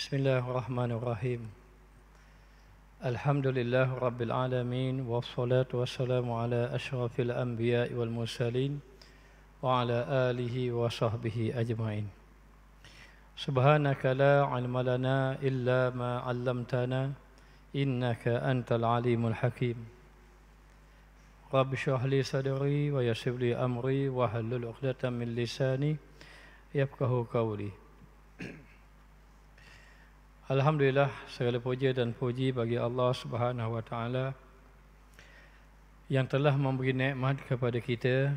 Bismillahirrahmanirrahim. Alhamdulillah Rabbil Alamin. Wassalatu wassalamu ala ashrafil anbiya wal mursalin wa ala alihi wa sahbihi ajma'in. Subhanaka la ilma lana illa ma 'allamtana innaka antal alimul hakim. Rabbi shrah li sadri wa yassir li amri wa hlul 'uqdatam min lisani yafqahu qawli. Alhamdulillah, segala puja dan puji bagi Allah Subhanahu wa taala yang telah memberi nikmat kepada kita,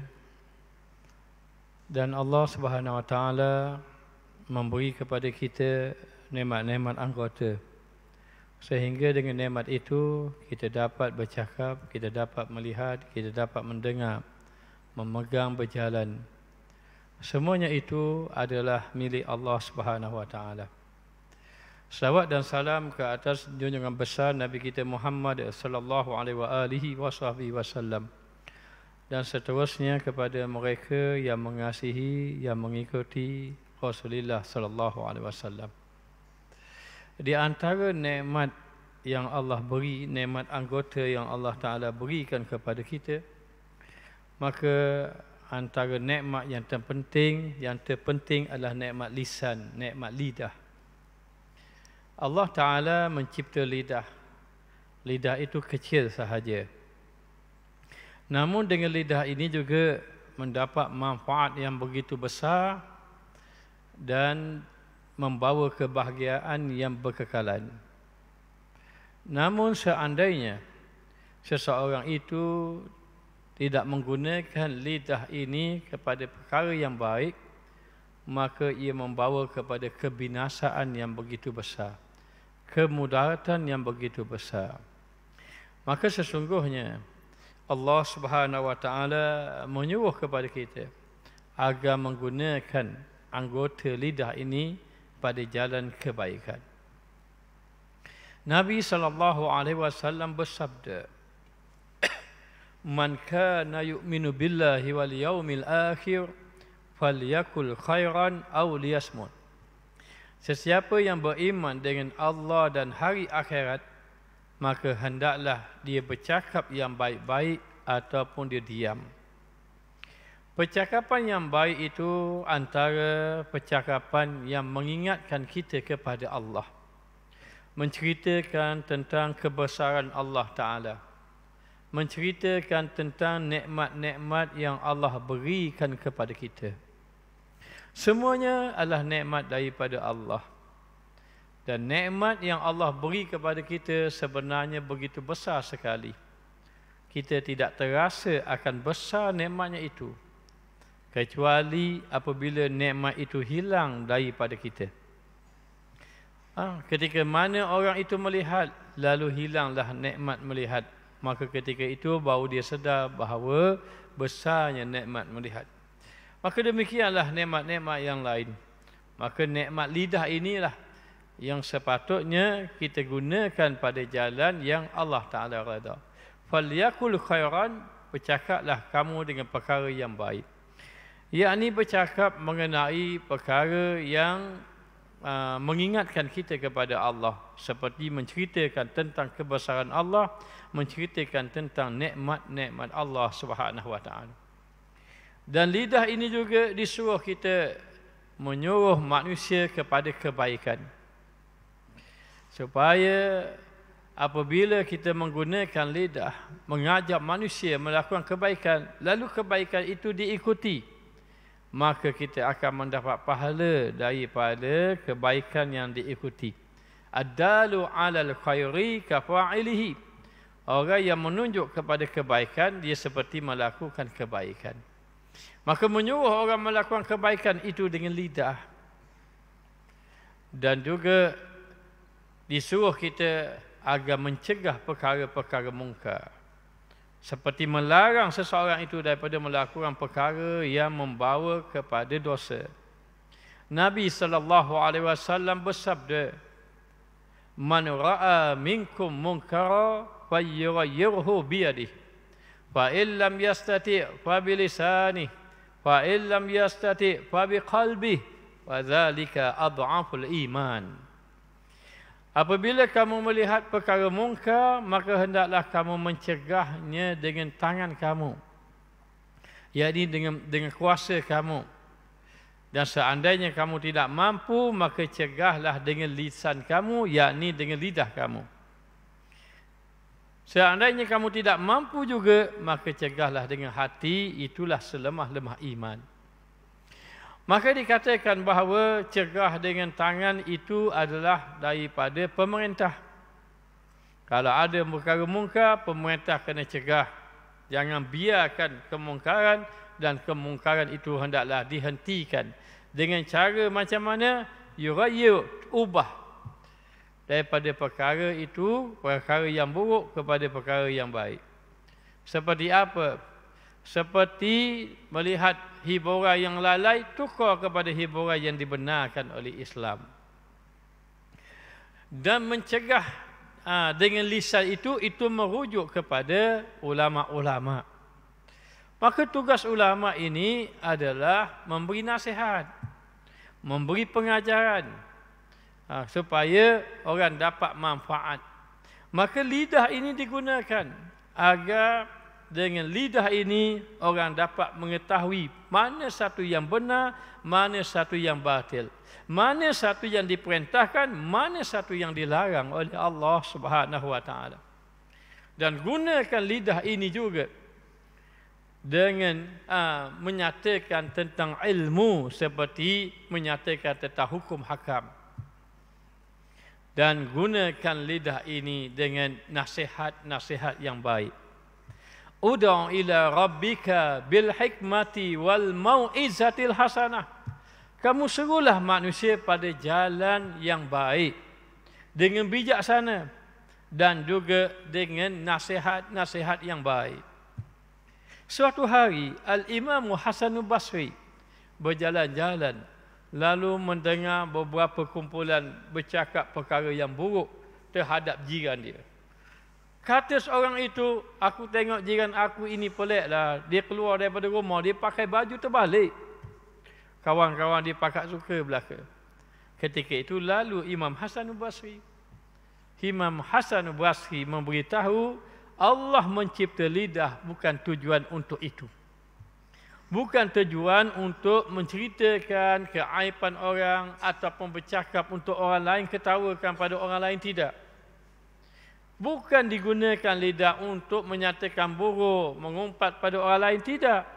dan Allah Subhanahu wa taala memberi kepada kita nikmat-nikmat anggota, sehingga dengan nikmat itu kita dapat bercakap, kita dapat melihat, kita dapat mendengar, memegang, berjalan. Semuanya itu adalah milik Allah Subhanahu wa taala. Salawat dan salam ke atas junjungan besar Nabi kita Muhammad sallallahu alaihi wasallam, dan seterusnya kepada mereka yang mengasihi, yang mengikuti Rasulullah sallallahu alaihi wasallam. Di antara nikmat yang Allah beri, nikmat anggota yang Allah Taala berikan kepada kita, maka antara nikmat yang terpenting adalah nikmat lisan, nikmat lidah. Allah Ta'ala mencipta lidah. Lidah itu kecil sahaja. Namun dengan lidah ini juga mendapat manfaat yang begitu besar dan membawa kebahagiaan yang berkekalan. Namun seandainya seseorang itu tidak menggunakan lidah ini kepada perkara yang baik, maka ia membawa kepada kebinasaan yang begitu besar, kemudaratan yang begitu besar. Maka sesungguhnya Allah Subhanahu wa taala menyuruh kepada kita agar menggunakan anggota lidah ini pada jalan kebaikan. Nabi sallallahu alaihi wasallam bersabda, "Man kana yu'minu billahi wal yaumil akhir falyakul khairan aw liyasmut." Sesiapa yang beriman dengan Allah dan hari akhirat, maka hendaklah dia bercakap yang baik-baik ataupun dia diam. Percakapan yang baik itu antara percakapan yang mengingatkan kita kepada Allah, menceritakan tentang kebesaran Allah Ta'ala, menceritakan tentang nikmat-nikmat yang Allah berikan kepada kita. Semuanya adalah nikmat daripada Allah. Dan nikmat yang Allah beri kepada kita sebenarnya begitu besar sekali. Kita tidak terasa akan besar nikmatnya itu, kecuali apabila nikmat itu hilang daripada kita. Ketika mana orang itu melihat, lalu hilanglah nikmat melihat, maka ketika itu baru dia sedar bahawa besarnya nikmat melihat. Maka demikianlah nikmat-nikmat yang lain. Maka nikmat lidah inilah yang sepatutnya kita gunakan pada jalan yang Allah Ta'ala redha. Falyakul khairan, bercakaplah kamu dengan perkara yang baik. Yakni bercakap mengenai perkara yang mengingatkan kita kepada Allah, seperti menceritakan tentang kebesaran Allah, menceritakan tentang nikmat-nikmat Allah Subhanahu wa taala. Dan lidah ini juga disuruh kita menyuruh manusia kepada kebaikan, supaya apabila kita menggunakan lidah mengajak manusia melakukan kebaikan, lalu kebaikan itu diikuti, maka kita akan mendapat pahala daripada kebaikan yang diikuti. Ad-dalu 'alal khairi kafa'ilihi. Orang yang menunjuk kepada kebaikan, dia seperti melakukan kebaikan. Maka menyuruh orang melakukan kebaikan itu dengan lidah. Dan juga disuruh kita agar mencegah perkara-perkara mungkar, seperti melarang seseorang itu daripada melakukan perkara yang membawa kepada dosa. Nabi sallallahu alaihi wasallam bersabda, "Man ra'a minkum munkara falyughayyirhu biyadihi, fa in lam yastati' fa bilisanihi, fa in lam yastati' fa biqalbihi, wa dzalika adhaful iman." Apabila kamu melihat perkara mungkar, maka hendaklah kamu mencegahnya dengan tangan kamu, yakni dengan kuasa kamu. Dan seandainya kamu tidak mampu, maka cegahlah dengan lisan kamu, yakni dengan lidah kamu. Seandainya kamu tidak mampu juga, maka cegahlah dengan hati, itulah selemah-lemah iman. Maka dikatakan bahawa cegah dengan tangan itu adalah daripada pemerintah. Kalau ada perkara mungkar, pemerintah kena cegah. Jangan biarkan kemungkaran, dan kemungkaran itu hendaklah dihentikan. Dengan cara macam mana? Yurayyu, ubah daripada perkara itu, perkara yang buruk kepada perkara yang baik. Seperti apa? Seperti melihat hiburan yang lalai, tukar kepada hiburan yang dibenarkan oleh Islam. Dan mencegah dengan lisan itu merujuk kepada ulama-ulama. Maka tugas ulama ini adalah memberi nasihat, memberi pengajaran, supaya orang dapat manfaat. Maka lidah ini digunakan agar dengan lidah ini orang dapat mengetahui mana satu yang benar, mana satu yang batil, mana satu yang diperintahkan, mana satu yang dilarang oleh Allah Subhanahu wa taala. Dan gunakan lidah ini juga dengan menyatakan tentang ilmu, seperti menyatakan tentang hukum hakam. Dan gunakan lidah ini dengan nasihat-nasihat yang baik. Ud'u ila rabbika bil hikmati wal mau'izatil hasanah. Kamu serulah manusia pada jalan yang baik, dengan bijaksana, dan juga dengan nasihat-nasihat yang baik. Suatu hari Al-Imam Hasanul Basri berjalan-jalan, lalu mendengar beberapa kumpulan bercakap perkara yang buruk terhadap jiran dia. Kata seorang itu, aku tengok jiran aku ini peliklah. Dia keluar daripada rumah, dia pakai baju terbalik. Kawan-kawan dia pakat suka belaka. Ketika itu lalu Imam Hasanul Basri. Imam Hasanul Basri memberitahu, Allah mencipta lidah bukan tujuan untuk itu. Bukan tujuan untuk menceritakan keaiban orang ataupun bercakap untuk orang lain, ketawakan pada orang lain, tidak. Bukan digunakan lidah untuk menyatakan buruk, mengumpat pada orang lain, tidak.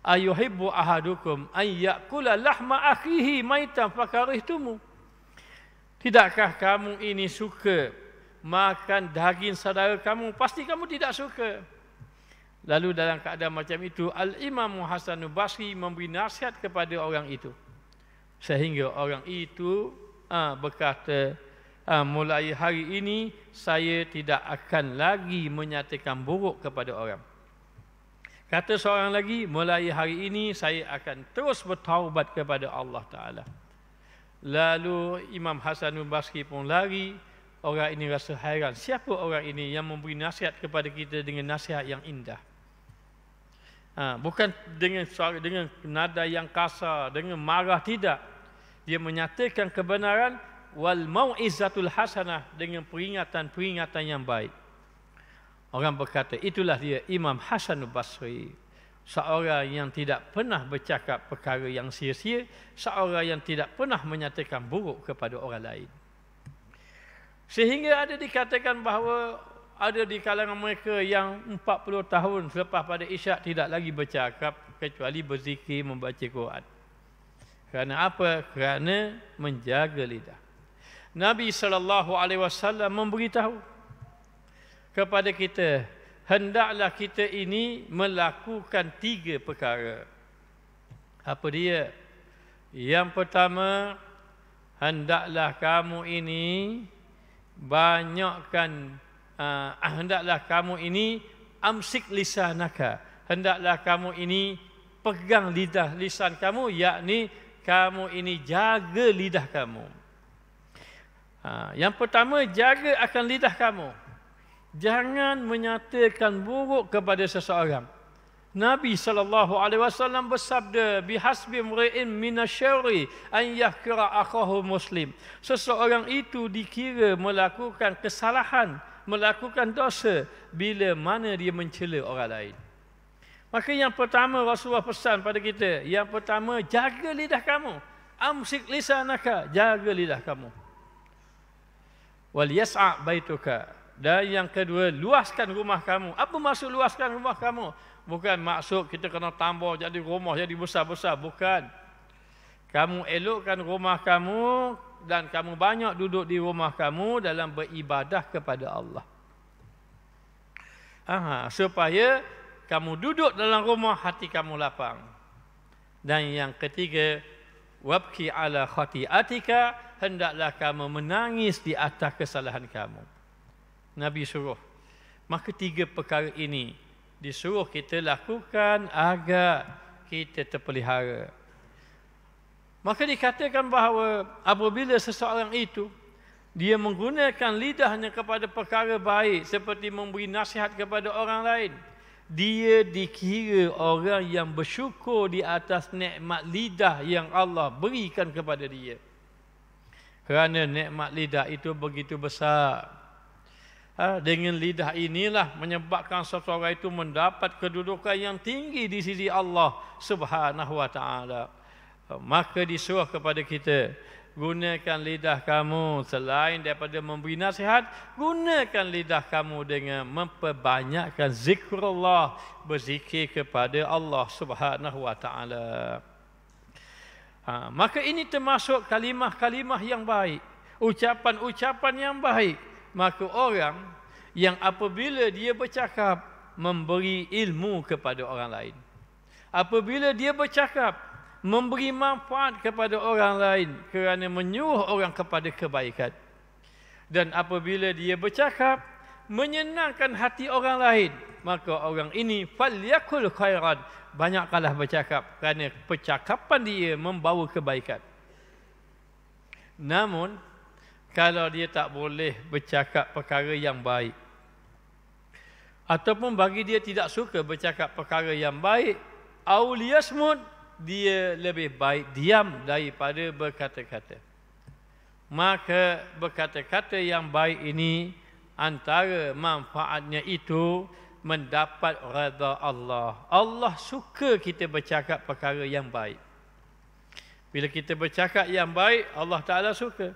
Ayuhibbu ahadukum ay ya'kula lahma akhihi maitan fakarihtumu. Tidakkah kamu ini suka makan daging saudara kamu? Pasti kamu tidak suka. Lalu dalam keadaan macam itu, Al-Imam Hasanul Basri memberi nasihat kepada orang itu. Sehingga orang itu berkata, mulai hari ini saya tidak akan lagi menyatakan buruk kepada orang. Kata seorang lagi, mulai hari ini saya akan terus bertaubat kepada Allah Ta'ala. Lalu Imam Hasanul Basri pun lari. Orang ini rasa hairan, siapa orang ini yang memberi nasihat kepada kita dengan nasihat yang indah. Bukan dengan suara, dengan nada yang kasar, dengan marah, tidak. Dia menyatakan kebenaran, wal mau'izatul hasanah, dengan peringatan-peringatan yang baik. Orang berkata, itulah dia Imam Hasanul Basri, seorang yang tidak pernah bercakap perkara yang sia-sia, seorang yang tidak pernah menyatakan buruk kepada orang lain. Sehingga ada dikatakan bahawa ada di kalangan mereka yang 40 tahun selepas pada Isyak tidak lagi bercakap kecuali berzikir, membaca Quran. Kerana apa? Kerana menjaga lidah. Nabi SAW memberitahu kepada kita, hendaklah kita ini melakukan 3 perkara. Apa dia? Yang pertama, hendaklah kamu ini banyakkan, hendaklah kamu ini amsik lisanaka, hendaklah kamu ini pegang lisan kamu, yakni kamu ini jaga lidah kamu. Yang pertama, jaga akan lidah kamu. Jangan menyatakan buruk kepada seseorang. Nabi SAW bersabda, bihasbi mri'in minasyarri an yahkira akhahu muslim. Seseorang itu dikira melakukan kesalahan, melakukan dosa bila mana dia mencela orang lain. Maka yang pertama Rasulullah pesan pada kita, yang pertama, jaga lidah kamu. Amsik lisanaka, jaga lidah kamu. Wal yas'a baituka. Dan yang kedua, luaskan rumah kamu. Apa maksud luaskan rumah kamu? Bukan maksud kita kena tambah jadi rumah jadi besar-besar. Bukan. Kamu elokkan rumah kamu dan kamu banyak duduk di rumah kamu dalam beribadah kepada Allah. Supaya kamu duduk dalam rumah, hati kamu lapang. Dan yang ketiga, wabki ala khati'atika, hendaklah kamu menangis di atas kesalahan kamu. Nabi suruh. Maka tiga perkara ini disuruh kita lakukan agar kita terpelihara. Maka dikatakan bahawa apabila seseorang itu dia menggunakan lidahnya kepada perkara baik seperti memberi nasihat kepada orang lain, dia dikira orang yang bersyukur di atas nikmat lidah yang Allah berikan kepada dia. Kerana nikmat lidah itu begitu besar. Dengan lidah inilah menyebabkan seseorang itu mendapat kedudukan yang tinggi di sisi Allah Subhanahu wa taala. Maka disuruh kepada kita, gunakan lidah kamu selain daripada memberi nasihat, gunakan lidah kamu dengan memperbanyakkan zikrullah, berzikir kepada Allah Subhanahu wa taala. Maka ini termasuk kalimah-kalimah yang baik, ucapan-ucapan yang baik. Maka orang yang apabila dia bercakap, memberi ilmu kepada orang lain. Apabila dia bercakap, memberi manfaat kepada orang lain kerana menyuruh orang kepada kebaikan. Dan apabila dia bercakap, menyenangkan hati orang lain, maka orang ini falyakul khairan, banyakkanlah bercakap kerana percakapan dia membawa kebaikan. Namun kalau dia tak boleh bercakap perkara yang baik, ataupun bagi dia tidak suka bercakap perkara yang baik, auliyasmud, dia lebih baik diam daripada berkata-kata. Maka berkata-kata yang baik ini, antara manfaatnya itu mendapat redha Allah. Allah suka kita bercakap perkara yang baik. Bila kita bercakap yang baik, Allah Ta'ala suka.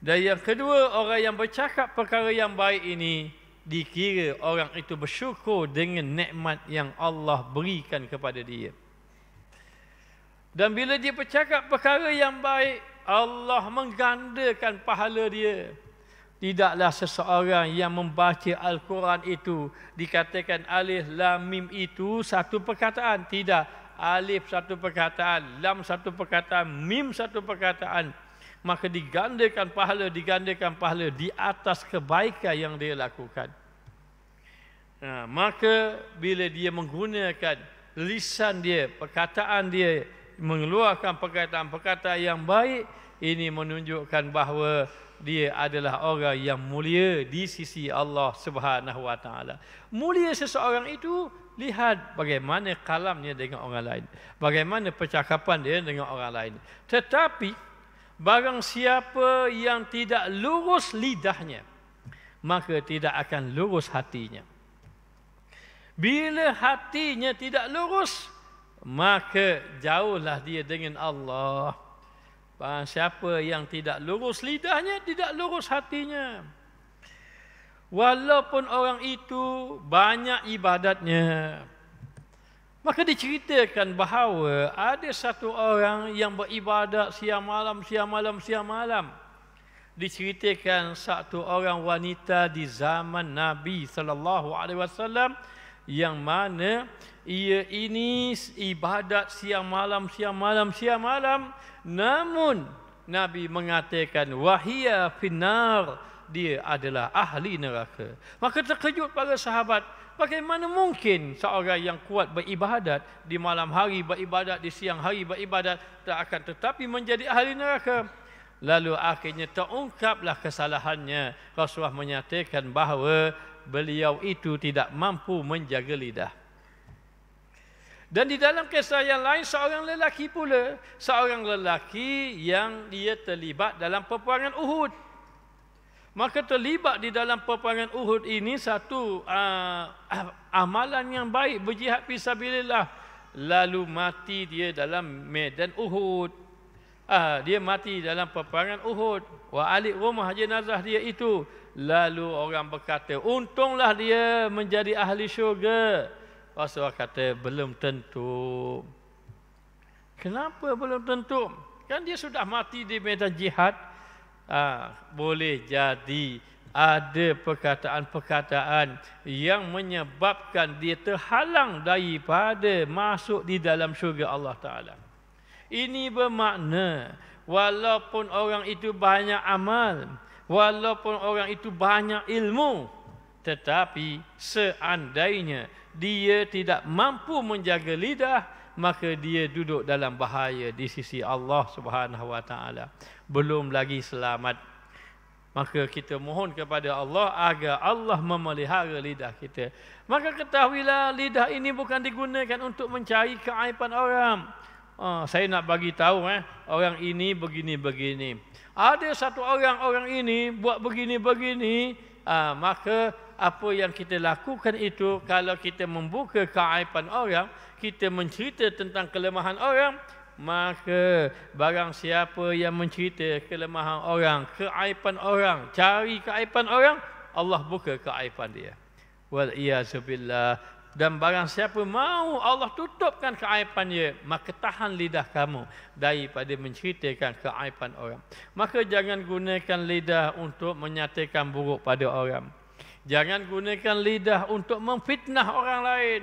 Dan yang kedua, orang yang bercakap perkara yang baik ini, dikira orang itu bersyukur dengan nikmat yang Allah berikan kepada dia. Dan bila dia bercakap perkara yang baik, Allah menggandakan pahala dia. Tidaklah seseorang yang membaca Al-Quran itu dikatakan alif lam mim itu satu perkataan. Tidak. Alif satu perkataan, lam satu perkataan, mim satu perkataan. Maka digandakan pahala di atas kebaikan yang dia lakukan. Maka bila dia menggunakan lisan dia, perkataan dia, mengeluarkan perkataan-perkataan yang baik, ini menunjukkan bahawa dia adalah orang yang mulia di sisi Allah Subhanahu wa taala. Mulia seseorang itu, lihat bagaimana kalamnya dengan orang lain, bagaimana percakapan dia dengan orang lain. Tetapi barang siapa yang tidak lurus lidahnya, maka tidak akan lurus hatinya. Bila hatinya tidak lurus, maka jauhlah dia dengan Allah. Barang siapa yang tidak lurus lidahnya, tidak lurus hatinya. Walaupun orang itu banyak ibadatnya. Maka diceritakan bahawa ada satu orang yang beribadat siang malam. Diceritakan satu orang wanita di zaman Nabi SAW yang mana ia ini ibadat siang malam. Namun Nabi mengatakan wahia finnar, dia adalah ahli neraka. Maka terkejut para sahabat, bagaimana mungkin seorang yang kuat beribadat di malam hari, beribadat di siang hari, beribadat tak akan tetapi menjadi ahli neraka? Lalu akhirnya terungkaplah kesalahannya. Rasulullah menyatakan bahawa beliau itu tidak mampu menjaga lidah. Dan di dalam kisah yang lain seorang lelaki pula, seorang lelaki yang dia terlibat dalam peperangan Uhud. Maka terlibat di dalam peperangan Uhud ini satu amalan yang baik, berjihad fisabilillah. Lalu mati dia dalam medan Uhud. Dia mati dalam peperangan Uhud. Wa alik rumah jenazah dia itu. Lalu orang berkata, untunglah dia menjadi ahli syurga. Rasulullah kata, belum tentu. Kenapa belum tentu? Kan dia sudah mati di medan jihad. Boleh jadi ada perkataan-perkataan yang menyebabkan dia terhalang daripada masuk di dalam syurga Allah Ta'ala. Ini bermakna walaupun orang itu banyak amal, walaupun orang itu banyak ilmu, tetapi seandainya dia tidak mampu menjaga lidah, maka dia duduk dalam bahaya di sisi Allah Subhanahu wa taala. Belum lagi selamat. Maka kita mohon kepada Allah agar Allah memelihara lidah kita. Maka ketahuilah lidah ini bukan digunakan untuk mencari keaiban orang. Saya nak bagi tahu orang ini begini-begini. Ada satu orang ini buat begini-begini, maka apa yang kita lakukan itu, kalau kita membuka keaiban orang, kita mencerita tentang kelemahan orang, maka barang siapa yang mencerita kelemahan orang, keaiban orang, cari keaiban orang, Allah buka keaiban dia. Wal iyazubillah. Dan barang siapa mau Allah tutupkan keaibannya, maka tahan lidah kamu daripada menceritakan keaiban orang. Maka jangan gunakan lidah untuk menyatakan buruk pada orang. Jangan gunakan lidah untuk memfitnah orang lain.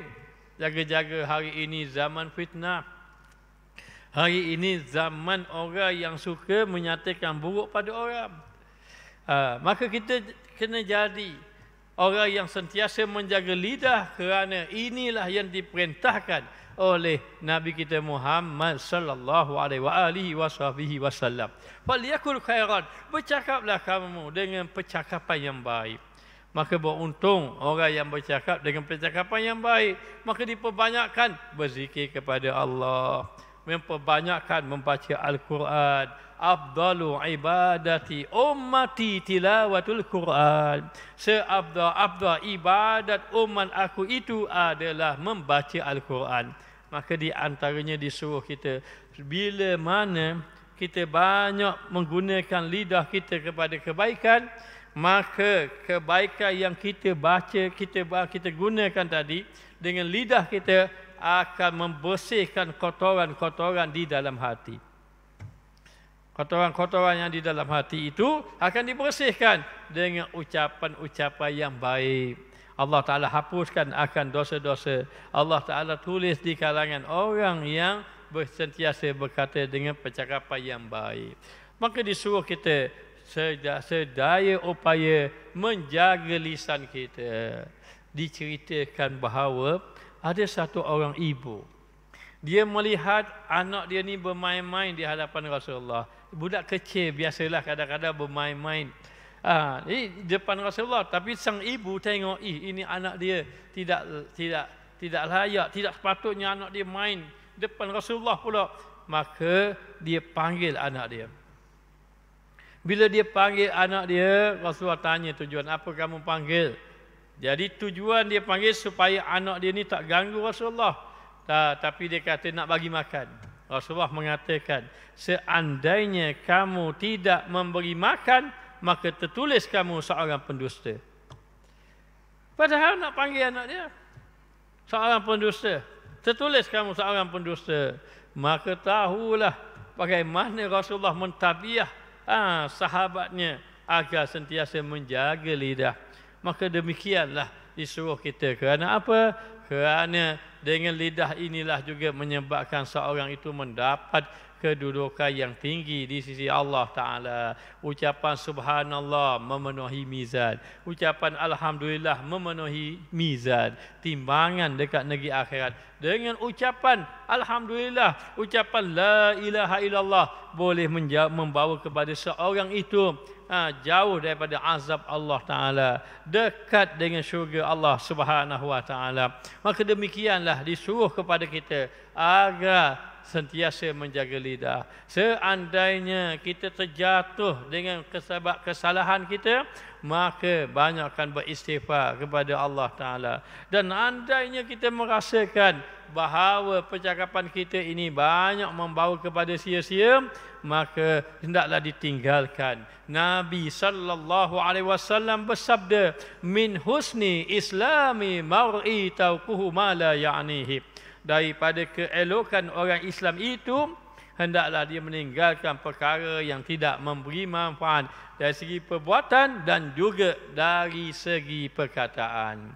Jaga-jaga, hari ini zaman fitnah. Hari ini zaman orang yang suka menyatakan buruk pada orang. Maka kita kena jadi orang yang sentiasa menjaga lidah, kerana inilah yang diperintahkan oleh Nabi kita Muhammad sallallahu alaihi wasallam. Falyakul khairan, bercakaplah kamu dengan percakapan yang baik. Maka beruntung orang yang bercakap dengan percakapan yang baik. Maka diperbanyakkan berzikir kepada Allah, memperbanyakkan membaca Al-Quran. Afdalu ibadati ummati tilawatul Quran. Seabdal ibadat umat aku itu adalah membaca Al-Quran. Maka di antaranya disuruh kita, bila mana kita banyak menggunakan lidah kita kepada kebaikan, maka kebaikan yang kita baca, kita gunakan tadi dengan lidah kita akan membersihkan kotoran-kotoran di dalam hati. Kotoran-kotoran yang di dalam hati itu akan dibersihkan dengan ucapan-ucapan yang baik. Allah Ta'ala hapuskan akan dosa-dosa. Allah Ta'ala tulis di kalangan orang yang sentiasa berkata dengan percakapan yang baik. Maka disuruh kita sedaya upaya menjaga lisan kita. Diceritakan bahawa ada satu orang ibu, dia melihat anak dia ni bermain-main di hadapan Rasulullah. Budak kecil biasalah kadang-kadang bermain-main di depan Rasulullah, tapi sang ibu tengok, ini anak dia tidak layak, tidak sepatutnya anak dia main depan Rasulullah pula. Maka dia panggil anak dia. Bila dia panggil anak dia, Rasulullah tanya tujuan apa kamu panggil. Jadi tujuan dia panggil supaya anak dia ni tak ganggu Rasulullah. Tapi dia kata nak bagi makan. Rasulullah mengatakan, seandainya kamu tidak memberi makan, maka tertulis kamu seorang pendusta. Padahal nak panggil anak dia seorang pendusta, tertulis kamu seorang pendusta. Maka tahulah bagaimana Rasulullah mentabiah sahabatnya agar sentiasa menjaga lidah. Maka demikianlah disuruh kita. Kerana apa? Kerana dengan lidah inilah juga menyebabkan seorang itu mendapat kedudukan yang tinggi di sisi Allah Ta'ala. Ucapan subhanallah memenuhi mizan. Ucapan alhamdulillah memenuhi mizan. Timbangan dekat negeri akhirat. Dengan ucapan alhamdulillah, ucapan la ilaha illallah boleh membawa kepada seorang itu jauh daripada azab Allah Ta'ala, dekat dengan syurga Allah Subhanahu Wa Ta'ala. Maka demikianlah disuruh kepada kita agar sentiasa menjaga lidah. Seandainya kita terjatuh dengan kesalahan kita, maka banyakkan beristighfar kepada Allah Ta'ala. Dan andainya kita merasakan bahawa percakapan kita ini banyak membawa kepada sia-sia, maka hendaklah ditinggalkan. Nabi sallallahu alaihi wasallam bersabda, min husni islami mar'i tauquhu ma la ya'nihi. Daripada keelokan orang Islam itu, hendaklah dia meninggalkan perkara yang tidak memberi manfaat dari segi perbuatan dan juga dari segi perkataan.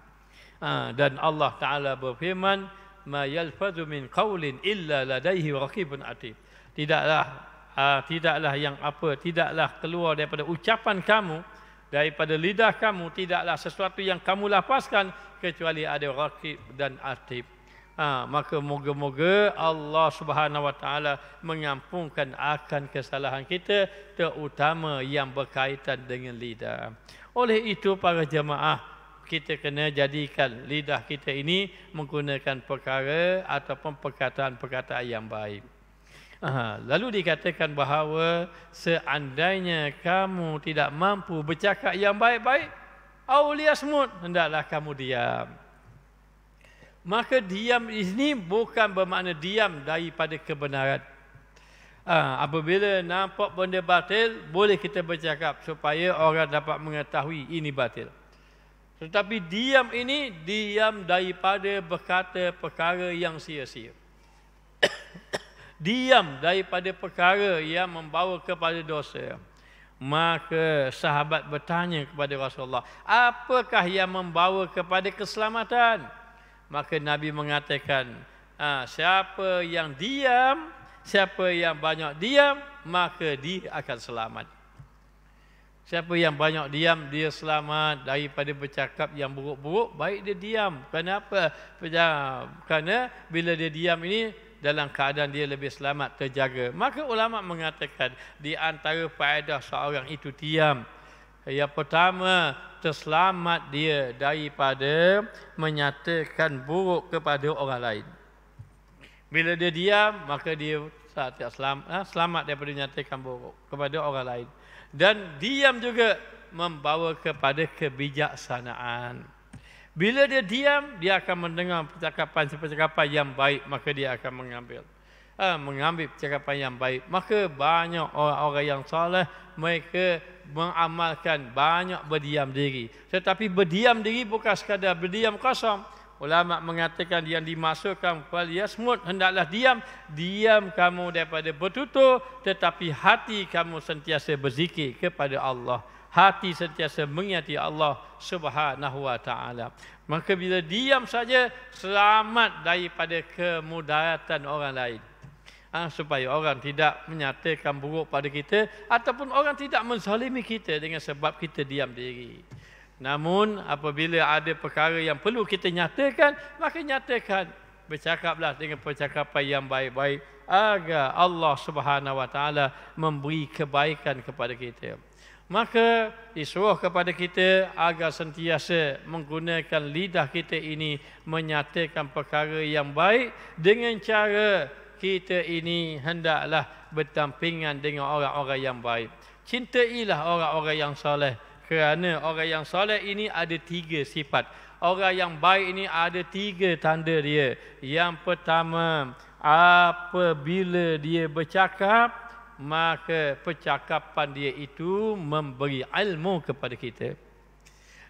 Dan Allah Ta'ala berfirman, ma yalfadhu min qawlin illa ladaihi raqibun atid. Tidaklah keluar daripada ucapan kamu, daripada lidah kamu, tidaklah sesuatu yang kamu lapaskan kecuali ada raqib dan atid. Maka moga-moga Allah Subhanahu Wa Ta'ala mengampunkan akan kesalahan kita, terutama yang berkaitan dengan lidah. Oleh itu para jemaah, kita kena jadikan lidah kita ini menggunakan perkara ataupun perkataan-perkataan yang baik. Lalu dikatakan bahawa seandainya kamu tidak mampu bercakap yang baik-baik, aulia smut, hendaklah kamu diam. Maka diam ini bukan bermakna diam daripada kebenaran. Apabila nampak benda batil, boleh kita bercakap supaya orang dapat mengetahui ini batil. Tetapi diam ini diam daripada berkata perkara yang sia-sia. Diam daripada perkara yang membawa kepada dosa. Maka sahabat bertanya kepada Rasulullah, apakah yang membawa kepada keselamatan? Maka Nabi mengatakan, siapa yang diam, siapa yang banyak diam, maka dia akan selamat. Siapa yang banyak diam, dia selamat daripada bercakap yang buruk-buruk, baik dia diam. Kenapa? Kerana bila dia diam ini, dalam keadaan dia lebih selamat, terjaga. Maka ulama mengatakan, di antara faedah seorang itu diam, yang pertama, terselamat dia daripada menyatakan buruk kepada orang lain. Bila dia diam, maka dia selamat daripada menyatakan buruk kepada orang lain. Dan diam juga membawa kepada kebijaksanaan. Bila dia diam, dia akan mendengar percakapan yang baik, maka dia akan mengambil percakapan yang baik. Maka banyak orang-orang yang soleh, mereka mengamalkan banyak berdiam diri. Tetapi berdiam diri bukan sekadar berdiam kosong. Ulama mengatakan yang dimasukkan falyasmut, hendaklah diam. Diam kamu daripada bertutur, tetapi hati kamu sentiasa berzikir kepada Allah. Hati sentiasa mengingati Allah Subhanahu Wa Ta'ala. Maka bila diam saja, selamat daripada kemudaratan orang lain. Supaya orang tidak menyatakan buruk pada kita, ataupun orang tidak menzalimi kita dengan sebab kita diam diri. Namun apabila ada perkara yang perlu kita nyatakan, maka nyatakan. Bercakaplah dengan percakapan yang baik-baik agar Allah Subhanahu Wa Ta'ala memberi kebaikan kepada kita. Maka disuruh kepada kita agar sentiasa menggunakan lidah kita ini menyatakan perkara yang baik, dengan cara kita ini hendaklah berdampingan dengan orang-orang yang baik. Cintailah orang-orang yang soleh, kerana orang yang soleh ini ada 3 sifat. Orang yang baik ini ada 3 tanda dia. Yang pertama, apabila dia bercakap, maka percakapan dia itu memberi ilmu kepada kita.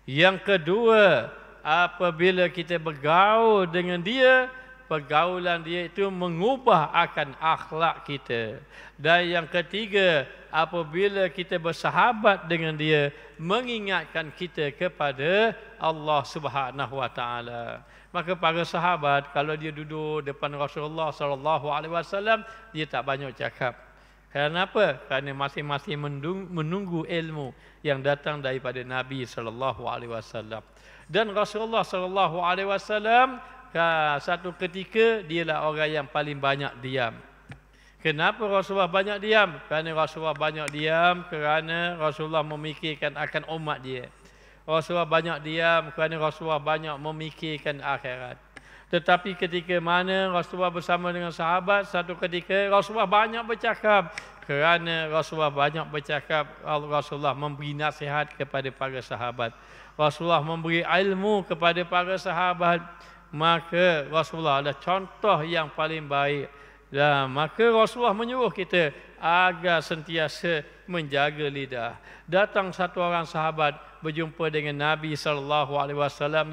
Yang kedua, apabila kita bergaul dengan dia, pergaulan dia itu mengubah akan akhlak kita. Dan yang ketiga, apabila kita bersahabat dengan dia, mengingatkan kita kepada Allah Subhanahu Wa Ta'ala. Maka para sahabat, kalau dia duduk depan Rasulullah SAW, dia tak banyak cakap. Kenapa? Kerana masing-masing menunggu ilmu yang datang daripada Nabi SAW. Dan Rasulullah SAW satu ketika dialah orang yang paling banyak diam. Kenapa Rasulullah banyak diam? Kerana Rasulullah banyak diam kerana Rasulullah memikirkan akan umat dia. Rasulullah banyak diam kerana Rasulullah banyak memikirkan akhirat. Tetapi ketika mana Rasulullah bersama dengan sahabat, satu ketika Rasulullah banyak bercakap. Kerana Rasulullah banyak bercakap, Rasulullah memberi nasihat kepada para sahabat. Rasulullah memberi ilmu kepada para sahabat. Maka Rasulullah adalah contoh yang paling baik. Dan maka Rasulullah menyuruh kita agar sentiasa menjaga lidah. Datang satu orang sahabat berjumpa dengan Nabi SAW.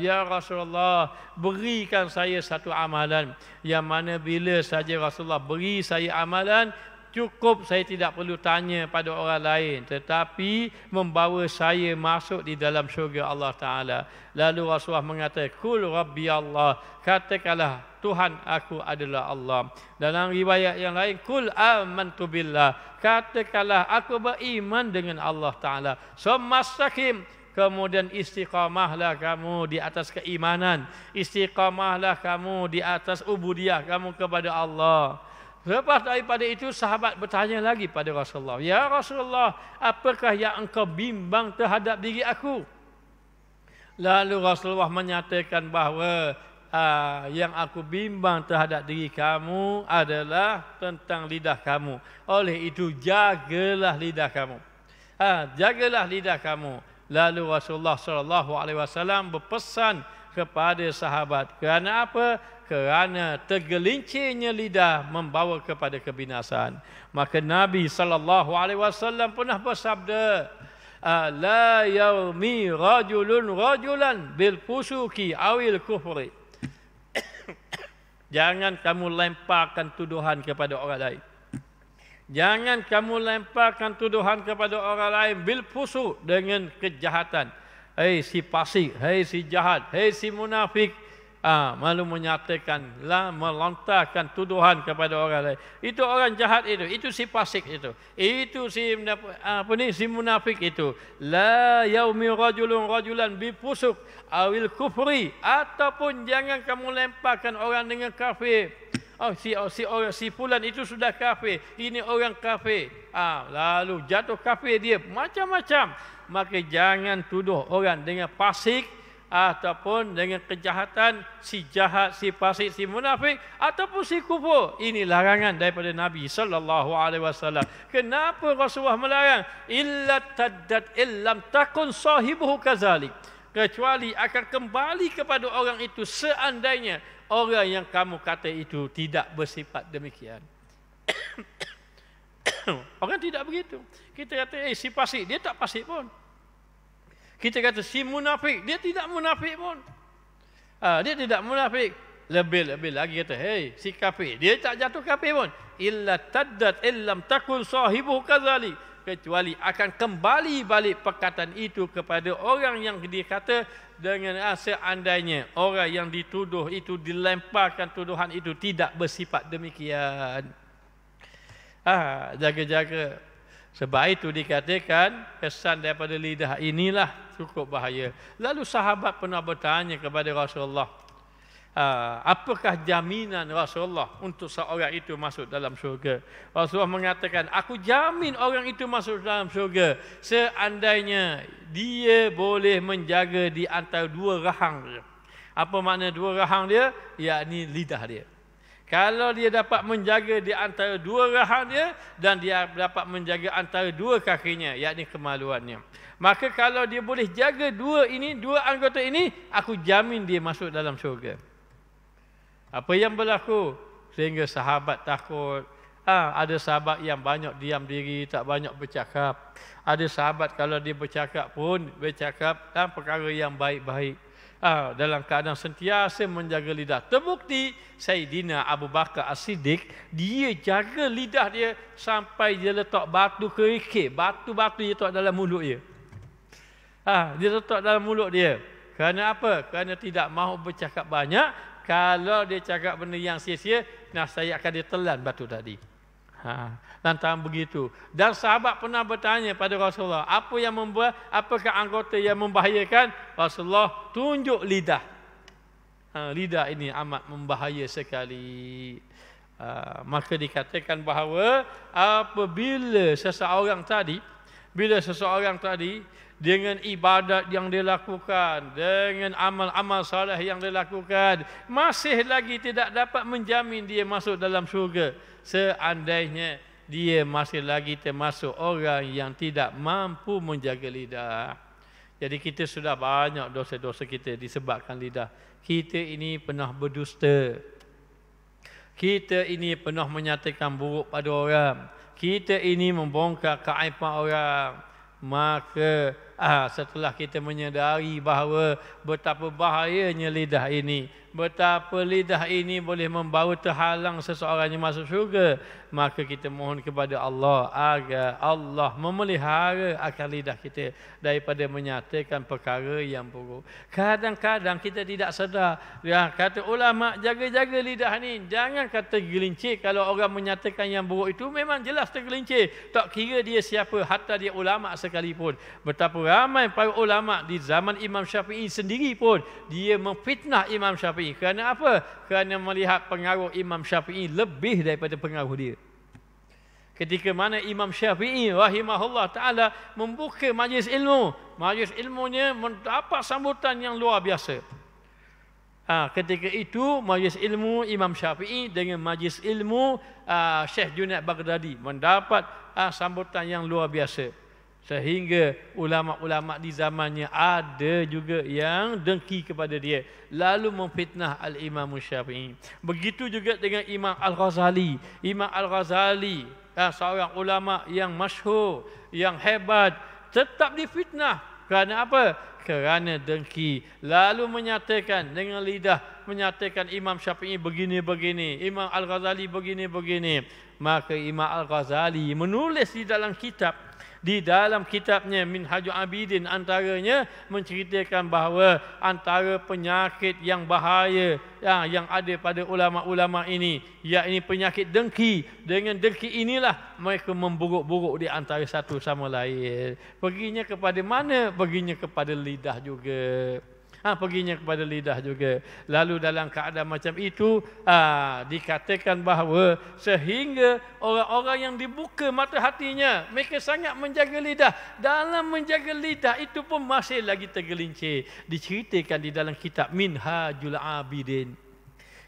Ya Rasulullah, berikan saya satu amalan. Yang mana bila saja Rasulullah beri saya amalan, cukup saya tidak perlu tanya pada orang lain. Tetapi membawa saya masuk di dalam syurga Allah Ta'ala. Lalu Rasulullah mengatakan, Kul Rabbi Allah. Katakanlah, Tuhan aku adalah Allah. Dalam riwayat yang lain, Kul amantu billah. Katakanlah, aku beriman dengan Allah Ta'ala. Sumastaqim. Kemudian istiqamahlah kamu di atas keimanan. Istiqamahlah kamu di atas ubudiyah kamu kepada Allah. Lepas daripada itu sahabat bertanya lagi pada Rasulullah. Ya Rasulullah, apakah yang engkau bimbang terhadap diri aku? Lalu Rasulullah menyatakan bahawa yang aku bimbang terhadap diri kamu adalah tentang lidah kamu. Oleh itu jagalah lidah kamu. Jagalah lidah kamu. Lalu Rasulullah SAW berpesan kepada sahabat. Kerana apa? Kerana tergelincirnya lidah membawa kepada kebinasaan. Maka Nabi SAW pernah bersabda, La yaumi rajulan bil fusuki awil kufri. Jangan kamu lemparkan tuduhan kepada orang lain. Jangan kamu lemparkan tuduhan kepada orang lain bil fusuq, dengan kejahatan. Hei si fasik, hei si jahat, hei si munafik. Malu menyatakan, melontarkan tuduhan kepada orang lain. Itu orang jahat itu si fasik itu si si munafik itu. La yaumi rajulan bi fusuq awil kufri, ataupun jangan kamu lemparkan orang dengan kafir. Si fulan itu sudah kafir, ini orang kafir. Lalu jatuh kafir dia macam-macam. Maka jangan tuduh orang dengan fasik ataupun dengan kejahatan, si jahat, si fasik, si munafik ataupun si kufur. Ini larangan daripada Nabi SAW. Kenapa Rasulullah melarang? Illa taddat illam takun sahibuhu kazalik. Kecuali akan kembali kepada orang itu seandainya orang yang kamu kata itu tidak bersifat demikian. Orang tidak begitu. Kita kata, si fasik, dia tak fasik pun. Kita kata si munafik, dia tidak munafik pun. Dia tidak munafik. Lebih-lebih lagi kata, si kafir, dia tak jatuh kafir pun. Illa taddat illam takun sahibuhu kadzalik. Kecuali akan kembali balik perkataan itu kepada orang yang dikata dengan seandainya orang yang dituduh itu dilemparkan tuduhan itu tidak bersifat demikian. Jaga-jaga. Sebab itu dikatakan kesan daripada lidah inilah cukup bahaya. Lalu sahabat pernah bertanya kepada Rasulullah, apakah jaminan Rasulullah untuk seorang itu masuk dalam syurga? Rasulullah mengatakan, aku jamin orang itu masuk dalam syurga seandainya dia boleh menjaga di antara dua rahang dia. Apa makna dua rahang dia? Yakni lidah dia. Kalau dia dapat menjaga di antara dua rahang dia dan dia dapat menjaga antara dua kakinya, yakni kemaluannya. Maka kalau dia boleh jaga dua anggota ini, aku jamin dia masuk dalam syurga. Apa yang berlaku? Sehingga sahabat takut. Ada sahabat yang banyak diam diri, tak banyak bercakap. Ada sahabat kalau dia bercakap pun, bercakap perkara yang baik-baik. Dalam keadaan sentiasa menjaga lidah. Terbukti Sayyidina Abu Bakar As-Siddiq, dia jaga lidah dia sampai dia letak batu kerikil. Batu-batu dia letak dalam mulut dia. Dia letak dalam mulut dia. Kerana apa? Kerana tidak mahu bercakap banyak. Kalau dia cakap benda yang sia-sia, saya akan ditelan batu tadi. Lantaran begitu. Dan sahabat pernah bertanya pada Rasulullah, apakah anggota yang membahayakan? Rasulullah tunjuk lidah. Lidah ini amat membahaya sekali. Maka dikatakan bahawa apabila seseorang tadi dengan ibadat yang dia lakukan, dengan amal-amal soleh yang dia lakukan, masih lagi tidak dapat menjamin dia masuk dalam syurga, seandainya dia masih lagi termasuk orang yang tidak mampu menjaga lidah. Jadi kita sudah banyak dosa-dosa kita disebabkan lidah. Kita ini pernah berdusta. Kita ini pernah menyatakan buruk pada orang. Kita ini membongkar keaiban orang. Maka setelah kita menyadari bahawa betapa bahayanya lidah ini, betapa lidah ini boleh membawa terhalang seseorang yang masuk syurga, maka kita mohon kepada Allah agar Allah memelihara akal lidah kita daripada menyatakan perkara yang buruk. Kadang-kadang kita tidak sedar. Kata ulama, jaga-jaga lidah ni, jangan kata gelincir. Kalau orang menyatakan yang buruk itu memang jelas tergelincir, tak kira dia siapa, hatta dia ulama sekalipun. Betapa ramai para ulama di zaman Imam Syafi'i sendiri pun dia memfitnah Imam Syafi'i. Kerana apa? Kerana melihat pengaruh Imam Syafi'i lebih daripada pengaruh dia. Ketika mana Imam Syafi'i rahimahullah ta'ala membuka majlis ilmu, majlis ilmunya mendapat sambutan yang luar biasa. Ketika itu majlis ilmu Imam Syafi'i dengan majlis ilmu Syekh Junaid Baghdadi mendapat sambutan yang luar biasa. Sehingga ulama-ulama di zamannya ada juga yang dengki kepada dia, lalu memfitnah Al-Imam Syafi'i. Begitu juga dengan Imam Al-Ghazali. Imam Al-Ghazali, seorang ulama yang masyhur, yang hebat, tetap difitnah. Kerana apa? Kerana dengki. Lalu menyatakan dengan lidah, menyatakan Imam Syafi'i begini-begini, Imam Al-Ghazali begini-begini. Maka Imam Al-Ghazali menulis di dalam kitabnya Minhajul Abidin, antaranya menceritakan bahawa antara penyakit yang bahaya yang ada pada ulama-ulama ini, iaitu penyakit dengki. Dengan dengki inilah mereka memburuk-buruk di antara satu sama lain. Perginya kepada mana? Perginya kepada lidah juga. Perginya kepada lidah juga. Lalu dalam keadaan macam itu, dikatakan bahawa sehingga orang-orang yang dibuka mata hatinya, mereka sangat menjaga lidah. Dalam menjaga lidah itu pun masih lagi tergelincir. Diceritakan di dalam kitab Minhajul Abidin.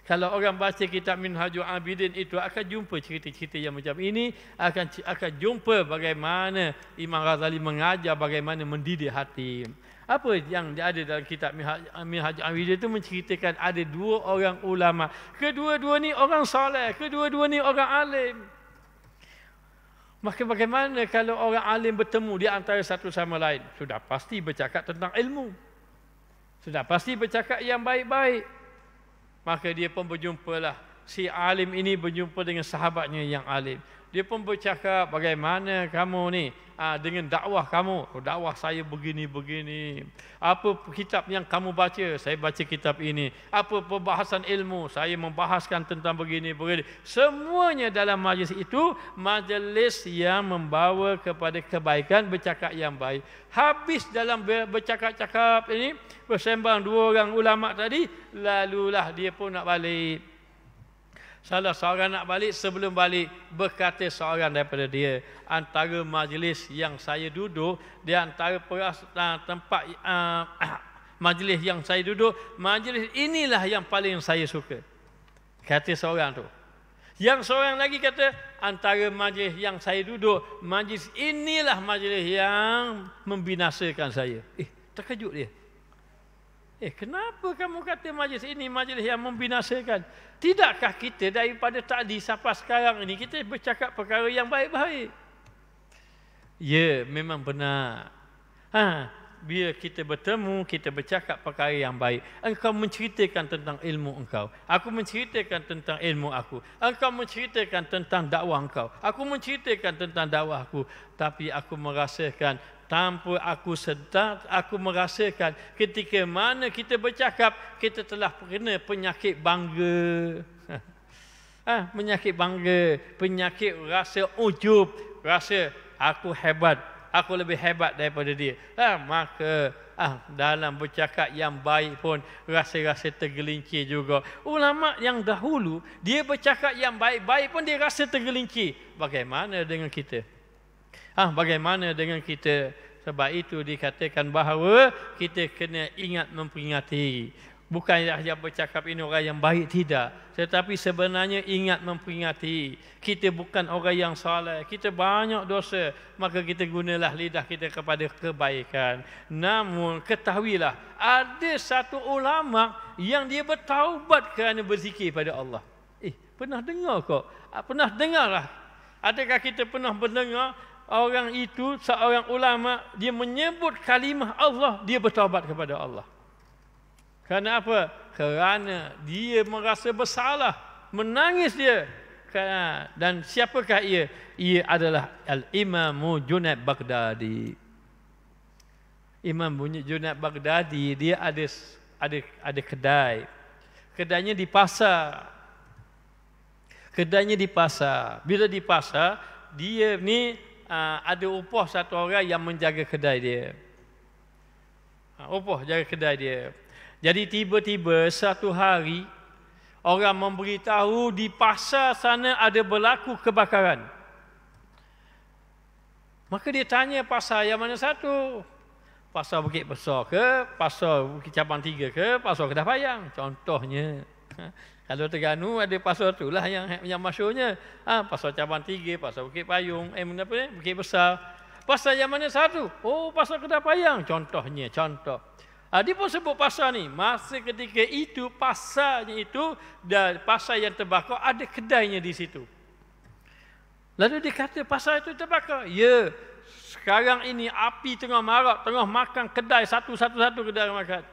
Kalau orang baca kitab Minhajul Abidin itu akan jumpa cerita-cerita yang macam ini, akan jumpa bagaimana Imam Ghazali mengajar bagaimana mendidik hati. Apa yang ada dalam kitab Minhajul Abidin itu menceritakan ada dua orang ulama. Kedua-dua ni orang soleh, kedua-dua ni orang alim. Maka bagaimana kalau orang alim bertemu di antara satu sama lain? Sudah pasti bercakap tentang ilmu. Sudah pasti bercakap yang baik-baik. Maka dia pun berjumpalah. Si alim ini berjumpa dengan sahabatnya yang alim. Dia pun bercakap, bagaimana kamu ni dengan dakwah kamu? Dakwah saya begini-begini. Apa kitab yang kamu baca? Saya baca kitab ini. Apa perbahasan ilmu? Saya membahaskan tentang begini-begini. Semuanya dalam majlis itu, majlis yang membawa kepada kebaikan, bercakap yang baik. Habis dalam bercakap-cakap ini, bersembang dua orang ulama tadi, lalulah dia pun nak balik. Salah seorang nak balik, sebelum balik berkata seorang daripada dia, antara majlis yang saya duduk, di antara tempat majlis yang saya duduk, majlis inilah yang paling saya suka. Kata seorang tu. Yang seorang lagi kata, antara majlis yang saya duduk, majlis inilah majlis yang membinasakan saya. Terkejut dia. Kenapa kamu kata majlis ini majlis yang membinasakan? Tidakkah kita daripada tadi sampai sekarang ini kita bercakap perkara yang baik-baik? Ya, memang benar. Bila kita bertemu, kita bercakap perkara yang baik. Engkau menceritakan tentang ilmu engkau. Aku menceritakan tentang ilmu aku. Engkau menceritakan tentang dakwah engkau. Aku menceritakan tentang dakwah aku. Tapi aku merasakan, tanpa aku sedar, aku merasakan ketika mana kita bercakap, kita telah kena penyakit bangga. Penyakit bangga, penyakit rasa ujub, rasa aku hebat, aku lebih hebat daripada dia. Maka dalam bercakap yang baik pun rasa-rasa tergelincir juga. Ulama yang dahulu dia bercakap yang baik-baik pun dia rasa tergelincir. Bagaimana dengan kita? Bagaimana dengan kita? Sebab itu dikatakan bahawa kita kena ingat memperingati. Bukan sahaja bercakap ini orang yang baik, tidak. Tetapi sebenarnya ingat memperingati. Kita bukan orang yang saleh. Kita banyak dosa. Maka kita gunalah lidah kita kepada kebaikan. Namun ketahuilah, ada satu ulama yang dia bertaubat kerana berzikir pada Allah. Pernah dengar kok? Pernah dengar lah. Adakah kita pernah mendengar orang itu, seorang ulama, dia menyebut kalimah Allah, dia bertaubat kepada Allah. Kerana apa? Kerana dia merasa bersalah, menangis dia. Dan siapakah ia? Ia adalah Al-Imam Junaid Baghdadi. Imam Junaid Baghdadi, dia ada kedai. Kedainya di pasar. Kedainya di pasar. Bila di pasar, dia ni ada upah satu orang yang menjaga kedai dia. Upah jaga kedai dia. Jadi tiba-tiba satu hari orang memberitahu di pasar sana ada berlaku kebakaran. Maka dia tanya pasar yang mana satu? Pasar Bukit Besar ke? Pasar Bukit Cabang 3 ke? Pasar Kedah Payang? Contohnya. Kalau Terengganu ada pasar itulah yang masyhurnya. Pasar Cabang 3, Pasar Bukit Payung, Bukit Besar. Pasar yang mana satu? Oh, Pasar Kedah Payang. Contohnya, contoh. Dia pun sebut pasar ni. Masa ketika itu, pasarnya itu, dan pasar yang terbakar, ada kedainya di situ. Lalu dia kata, pasar itu terbakar. Ya, sekarang ini api tengah marak, tengah makan kedai, satu-satu kedai makan.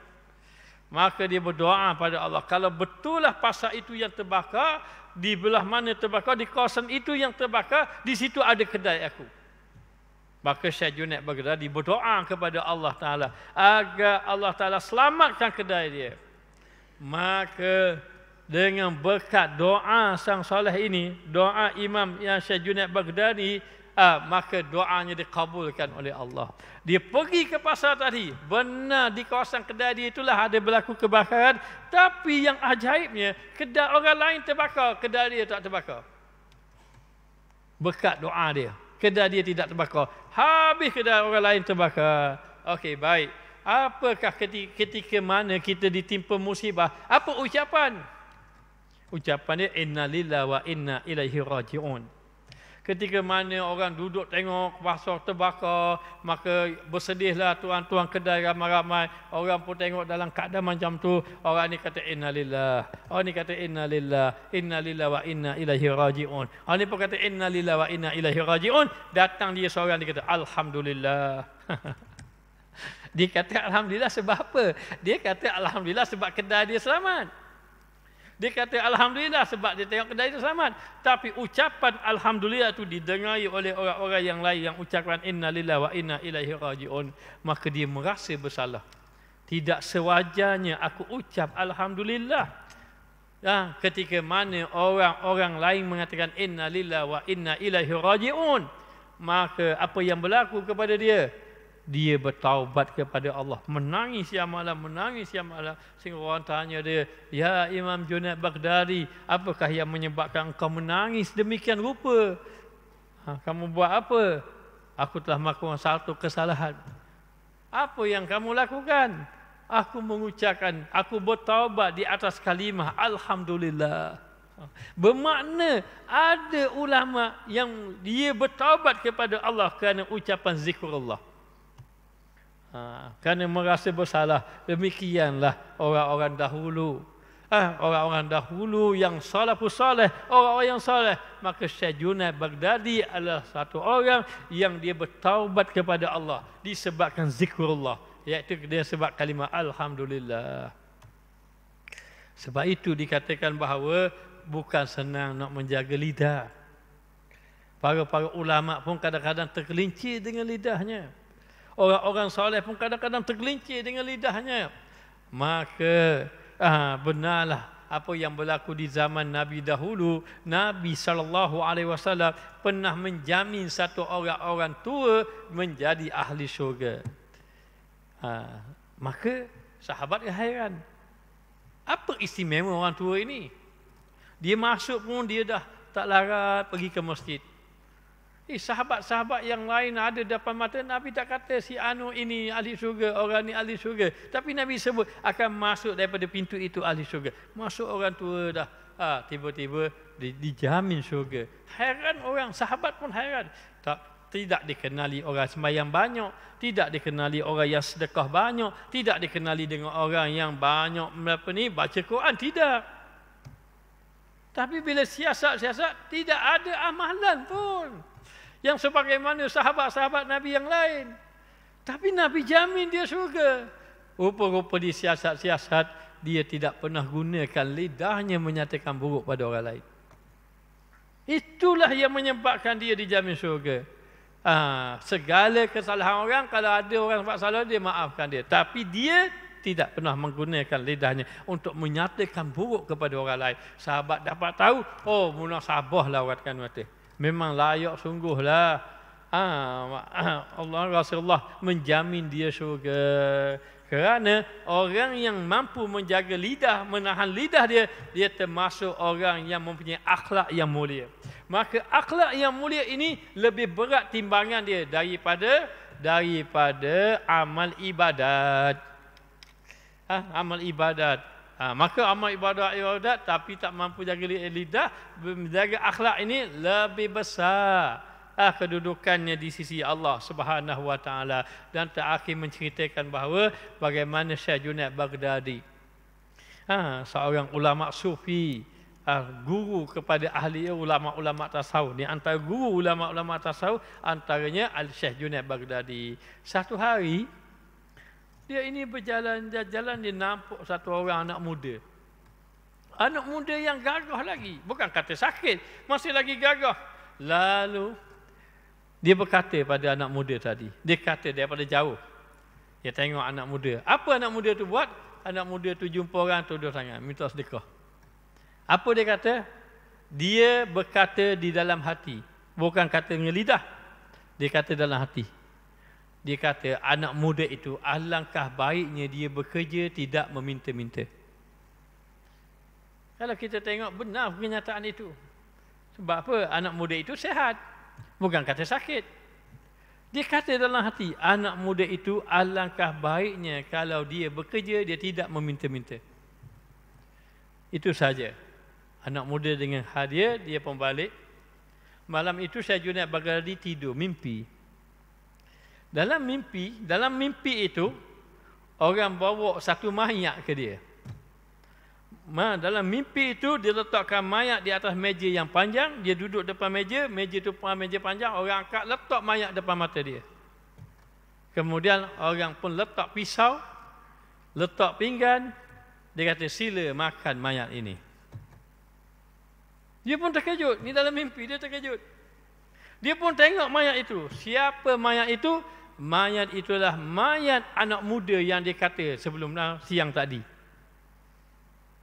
Maka dia berdoa pada Allah. Kalau betul lah pasar itu yang terbakar, di belah mana terbakar, di kawasan itu yang terbakar, di situ ada kedai aku. Maka Syekh Junaid Baghdadi berdoa kepada Allah Ta'ala agar Allah Ta'ala selamatkan kedai dia. Maka dengan berkat doa sang soleh ini, doa Imam yang Syekh Junaid Baghdadi, maka doanya dikabulkan oleh Allah. Dia pergi ke pasar tadi, benar di kawasan kedai dia itulah ada berlaku kebakaran, tapi yang ajaibnya, kedai orang lain terbakar, kedai dia tak terbakar. Berkat doa dia, kedai dia tidak terbakar. Habis kedai orang lain terbakar. Okey, baik. Apakah ketika mana kita ditimpa musibah? Apa ucapan? Ucapan dia, inna lillahi wa inna ilaihi raji'un. Ketika mana orang duduk tengok pasar terbakar, maka bersedihlah tuan-tuan kedai ramai-ramai. Orang pun tengok dalam keadaan macam tu. Orang ni kata innalillah. Orang ni kata innalillah. Innalillah wa inna ilaihi raji'un. Orang ni pun kata innalillah wa inna ilaihi raji'un. Datang dia seorang, dia kata alhamdulillah. Dia kata alhamdulillah sebab apa? Dia kata alhamdulillah sebab kedai dia selamat. Dia kata alhamdulillah sebab dia tengok kedai itu selamat. Tapi ucapan alhamdulillah itu didengari oleh orang-orang yang lain yang ucapan innalillahi wa inna ilaihi raji'un. Maka dia merasa bersalah. Tidak sewajarnya aku ucap alhamdulillah. Ketika mana orang-orang lain mengatakan innalillahi wa inna ilaihi raji'un, maka apa yang berlaku kepada dia? Dia bertaubat kepada Allah. Menangis siang malam, menangis siang malam. Sehingga orang tanya dia, ya Imam Junaid Baghdadi, apakah yang menyebabkan engkau menangis demikian rupa? Kamu buat apa? Aku telah melakukan satu kesalahan. Apa yang kamu lakukan? Aku mengucapkan, aku bertaubat di atas kalimah alhamdulillah. Bermakna ada ulama yang dia bertaubat kepada Allah kerana ucapan zikrullah. Kerana merasa bersalah. Demikianlah orang-orang dahulu. Orang-orang dahulu yang salafus saleh, orang-orang yang saleh. Maka Syekh Junaid Baghdadi adalah satu orang yang dia bertaubat kepada Allah disebabkan zikrullah, iaitu dia sebab kalimah alhamdulillah. Sebab itu dikatakan bahawa bukan senang nak menjaga lidah. Para ulama pun kadang-kadang tergelincir dengan lidahnya. Orang-orang soleh pun kadang-kadang tergelincir dengan lidahnya. Maka benarlah apa yang berlaku di zaman Nabi dahulu. Nabi SAW pernah menjamin satu orang-orang tua menjadi ahli syurga. Maka sahabat hairan. Apa istimewa orang tua ini? Dia masuk pun dia dah tak larat pergi ke masjid. Sahabat-sahabat yang lain ada depan mata, Nabi tak kata si anu ini ahli syurga, orang ni ahli syurga. Tapi Nabi sebut akan masuk daripada pintu itu ahli syurga. Masuk orang tua dah, tiba-tiba dijamin syurga. Hairan orang, sahabat pun hairan. Tidak dikenali orang sembahyang banyak, tidak dikenali orang yang sedekah banyak, tidak dikenali dengan orang yang banyak baca Quran, tidak. Tapi bila siasat-siasat, tidak ada amalan pun yang sebagaimana sahabat-sahabat Nabi yang lain. Tapi Nabi jamin dia syurga. Rupa-rupa di siasat-siasat, dia tidak pernah gunakan lidahnya menyatakan buruk pada orang lain. Itulah yang menyebabkan dia dijamin syurga. Segala kesalahan orang, kalau ada orang buat salah, dia maafkan dia. Tapi dia tidak pernah menggunakan lidahnya untuk menyatakan buruk kepada orang lain. Sahabat dapat tahu, munasabahlah orang kata. Memang layak sungguhlah. Allah Rasulullah menjamin dia syurga. Kerana orang yang mampu menjaga lidah, menahan lidah dia termasuk orang yang mempunyai akhlak yang mulia. Maka akhlak yang mulia ini lebih berat timbangan dia daripada amal ibadat. Amal ibadat. Maka amal ibadat tapi tak mampu jaga lidah, menjaga akhlak ini lebih besar kedudukannya di sisi Allah Subhanahu wa taala. Dan terakhir menceritakan bahawa bagaimana Syekh Junaid Baghdadi, seorang ulama sufi, guru kepada ahli ulama-ulama tasawuf. Di antara guru ulama-ulama tasawuf antaranya Al-Syekh Junaid Baghdadi. Satu hari dia ini berjalan-jalan, dia nampak satu orang anak muda. Anak muda yang gagah lagi. Bukan kata sakit, masih lagi gagah. Lalu dia berkata pada anak muda tadi. Dia kata daripada jauh. Dia tengok anak muda. Apa anak muda tu buat? Anak muda tu jumpa orang, tuduh tangan, minta sedekah. Apa dia kata? Dia berkata di dalam hati. Bukan kata dengan lidah. Dia kata dalam hati. Dia kata anak muda itu alangkah baiknya dia bekerja tidak meminta-minta. Kalau kita tengok benar kenyataan itu. Sebab apa? Anak muda itu sehat. Bukan kata sakit. Dia kata dalam hati, anak muda itu alangkah baiknya kalau dia bekerja dia tidak meminta-minta. Itu saja. Anak muda dengan hadiah, dia pun balik. Malam itu Syekh Junaid Baghdadi tidur, mimpi. Dalam mimpi itu, orang bawa satu mayat ke dia. Dalam mimpi itu, dia letakkan mayat di atas meja yang panjang. Dia duduk depan meja itu meja panjang. Orang angkat, letak mayat depan mata dia. Kemudian orang pun letak pisau, letak pinggan. Dia kata, sila makan mayat ini. Dia pun terkejut. Ini dalam mimpi, dia terkejut. Dia pun tengok mayat itu. Siapa mayat itu? Mayat itulah mayat anak muda yang dia kata sebelum siang tadi.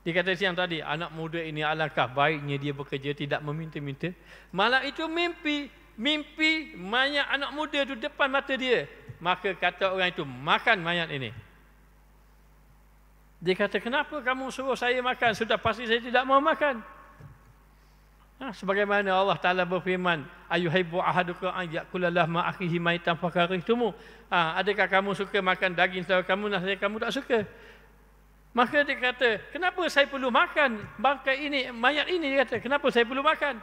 Dia kata siang tadi, anak muda ini alangkah baiknya dia bekerja tidak meminta-minta. Malam itu mimpi mayat anak muda itu depan mata dia. Maka kata orang itu, makan mayat ini. Dia kata, kenapa kamu suruh saya makan? Sudah pasti saya tidak mau makan. Sebagaimana Allah Ta'ala berfirman, ayuhibbu ahadukum an ya'kula lahma akhihi maitan fakarihtumu. Adakah kamu suka makan daging saudara kamu, nasihat kamu tak suka? Maka dia kata, kenapa saya perlu makan bangkai ini, mayat ini? Dia kata, kenapa saya perlu makan?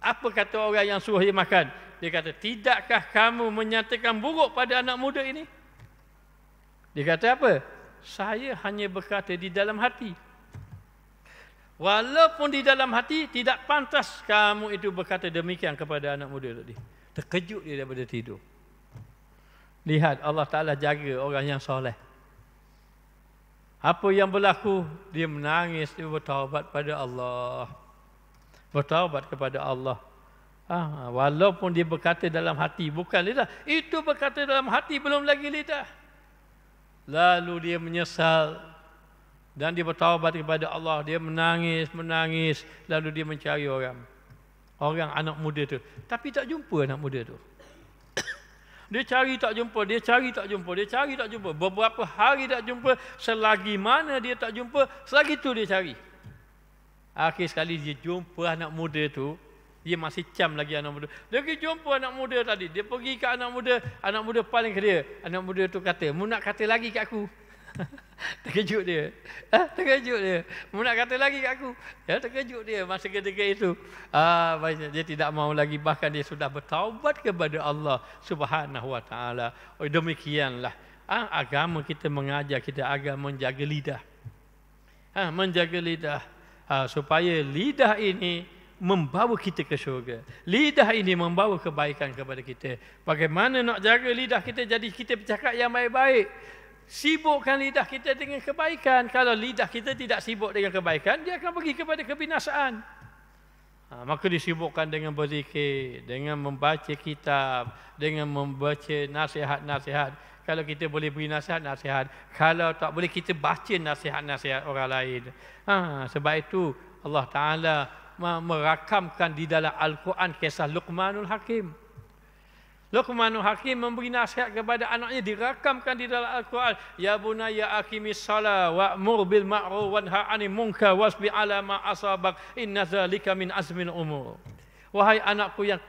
Apa kata orang yang suruh dia makan? Dia kata, tidakkah kamu menyatakan buruk pada anak muda ini? Dia kata apa? Saya hanya berkata di dalam hati. Walaupun di dalam hati, tidak pantas kamu itu berkata demikian kepada anak muda tadi. Terkejut dia daripada tidur. Lihat, Allah Ta'ala jaga orang yang soleh. Apa yang berlaku? Dia menangis, dia bertaubat pada Allah. Bertaubat kepada Allah. Walaupun dia berkata dalam hati, bukan lidah. Itu berkata dalam hati, belum lagi lidah. Lalu dia menyesal. Dan dia bertaubat kepada Allah. Dia menangis. Lalu dia mencari orang anak muda tu. Tapi tak jumpa anak muda tu. Dia cari tak jumpa, dia cari tak jumpa, dia cari tak jumpa. Beberapa hari tak jumpa, selagi mana dia tak jumpa, selagi tu dia cari. Akhir sekali dia jumpa anak muda tu, dia masih cam lagi anak muda. Dia pergi jumpa anak muda tadi, dia pergi ke anak muda paling ke dia. Anak muda tu kata, "Mu nak kata lagi kat aku?" Terkejut dia. Terkejut dia. Mu nak kata lagi kat aku? Ya, terkejut dia masa ketika itu. Dia tidak mau lagi, bahkan dia sudah bertaubat kepada Allah Subhanahu wa taala. Oh, demikianlah agama kita mengajar kita agar menjaga lidah. Menjaga lidah supaya lidah ini membawa kita ke syurga. Lidah ini membawa kebaikan kepada kita. Bagaimana nak jaga lidah kita jadi kita bercakap yang baik-baik? Sibukkan lidah kita dengan kebaikan. Kalau lidah kita tidak sibuk dengan kebaikan, dia akan pergi kepada kebinasaan. Maka disibukkan dengan berzikir, dengan membaca kitab, dengan membaca nasihat-nasihat. Kalau kita boleh beri nasihat-nasihat, kalau tak boleh kita baca nasihat-nasihat orang lain. Sebab itu Allah Ta'ala merakamkan di dalam Al-Quran kisah Luqmanul Hakim. Luqmanul Hakim memberi nasihat kepada anaknya, dirakamkan di dalam Al-Quran. Ya bunayya aqimis salat wa'mur bil ma'ruf wanha 'anil munkar wasbir 'ala ma asabak inna dzalika min azmil umur. Wahai anakku yang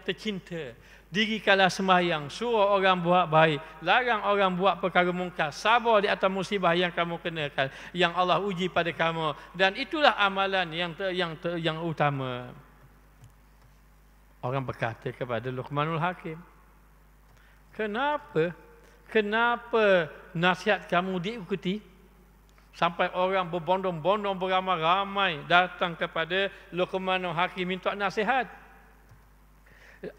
tercinta, dirikanlah sembahyang, suruh orang buat baik, larang orang buat perkara mungkar, sabar di atas musibah yang kamu kenakan, yang Allah uji pada kamu, dan itulah amalan yang utama. Orang berkata kepada Luqmanul Hakim, kenapa nasihat kamu diikuti sampai orang berbondong-bondong beramai-ramai datang kepada Luqmanul Hakim minta nasihat?